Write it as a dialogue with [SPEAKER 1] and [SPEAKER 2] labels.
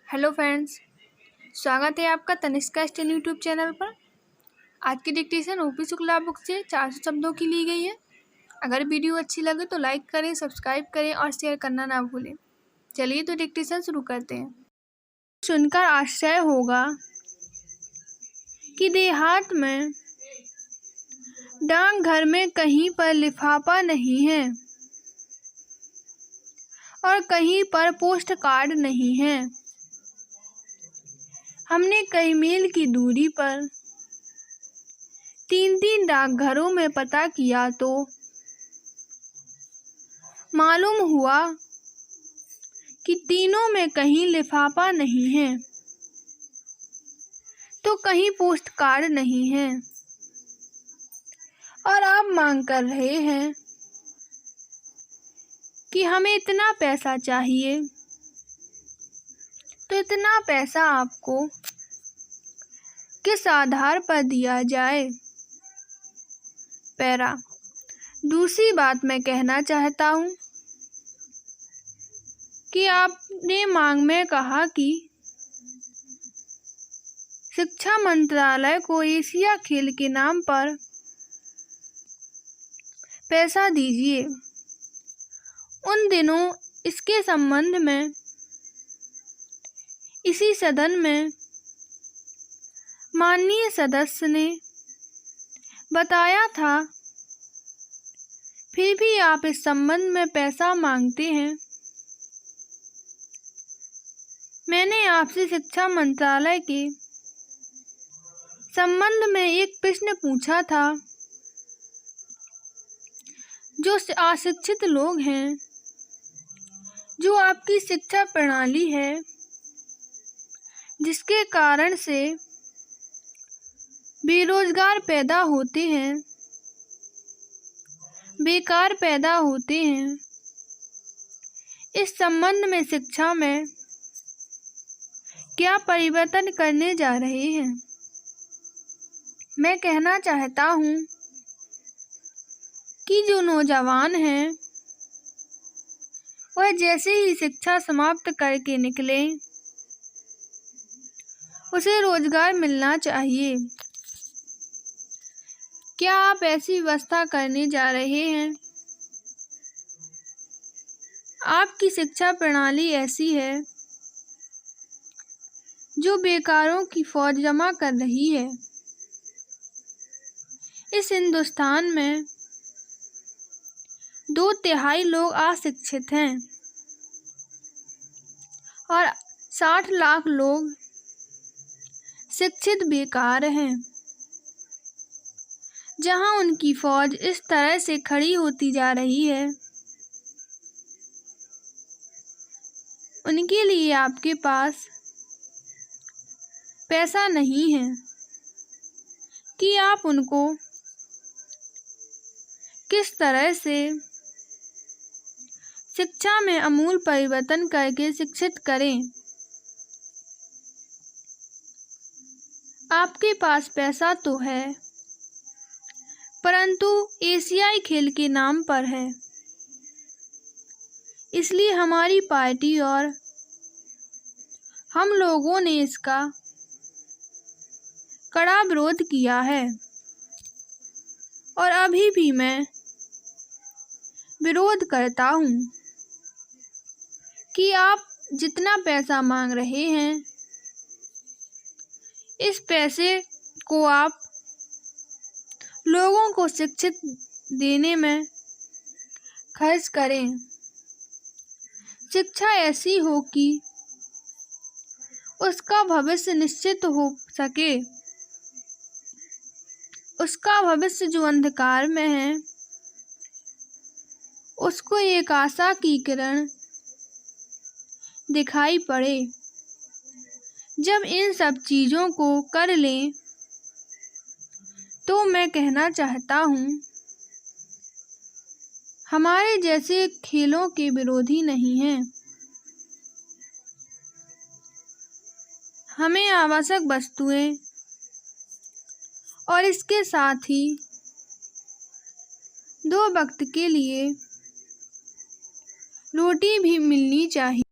[SPEAKER 1] Hello friends, स्वागत है आपका तनिष्का स्टडी यूट्यूब चैनल पर। आज की डिक्टेशन ओपी शुक्ला बुक से 400 शब्दों की ली गई है। अगर वीडियो अच्छी लगे तो लाइक करें, सब्सक्राइब करें और शेयर करना ना भूलें। चलिए तो डिक्टेशन शुरू करते हैं। सुनकर आश्चर्य होगा कि देहात में डाकघर में कहीं पर लिफाफा नहीं है और कहीं पर पोस्ट कार्ड नहीं है। हमने कई मील की दूरी पर 3 डाकघरों में पता किया तो मालूम हुआ कि तीनों में कहीं लिफाफा नहीं है तो कहीं पोस्ट कार्ड नहीं है। और आप मांग कर रहे हैं कि हमें इतना पैसा चाहिए, तो इतना पैसा आपको किस आधार पर दिया जाए। पैरा। दूसरी बात मैं कहना चाहता हूँ कि आपने मांग में कहा कि शिक्षा मंत्रालय को एशिया खेल के नाम पर पैसा दीजिए। उन दिनों इसके संबंध में इसी सदन में माननीय सदस्य ने बताया था, फिर भी आप इस संबंध में पैसा मांगते हैं। मैंने आपसे शिक्षा मंत्रालय के संबंध में एक प्रश्न पूछा था। जो अशिक्षित लोग हैं, जो आपकी शिक्षा प्रणाली है, जिसके कारण से बेरोजगार पैदा होते हैं, बेकार पैदा होते हैं, इस संबंध में शिक्षा में क्या परिवर्तन करने जा रहे हैं। मैं कहना चाहता हूँ कि जो नौजवान हैं वह जैसे ही शिक्षा समाप्त करके निकले उसे रोजगार मिलना चाहिए। क्या आप ऐसी व्यवस्था करने जा रहे हैं? आपकी शिक्षा प्रणाली ऐसी है जो बेकारों की फौज जमा कर रही है। इस हिंदुस्तान में 2/3 लोग अशिक्षित हैं और 60 लाख लोग शिक्षित बेकार हैं। जहां उनकी फौज इस तरह से खड़ी होती जा रही है, उनके लिए आपके पास पैसा नहीं है कि आप उनको किस तरह से शिक्षा में आमूल परिवर्तन करके शिक्षित करें। आपके पास पैसा तो है, परंतु एशियाई खेल के नाम पर है। इसलिए हमारी पार्टी और हम लोगों ने इसका कड़ा विरोध किया है और अभी भी मैं विरोध करता हूँ कि आप जितना पैसा मांग रहे हैं, इस पैसे को आप लोगों को शिक्षित देने में खर्च करें। शिक्षा ऐसी हो कि उसका भविष्य निश्चित हो सके। उसका भविष्य जो अंधकार में है, उसको एक आशा की किरण दिखाई पड़े। जब इन सब चीज़ों को कर लें तो मैं कहना चाहता हूँ, हमारे जैसे खेलों के विरोधी नहीं हैं। हमें आवश्यक वस्तुएं और इसके साथ ही 2 वक्त के लिए रोटी भी मिलनी चाहिए।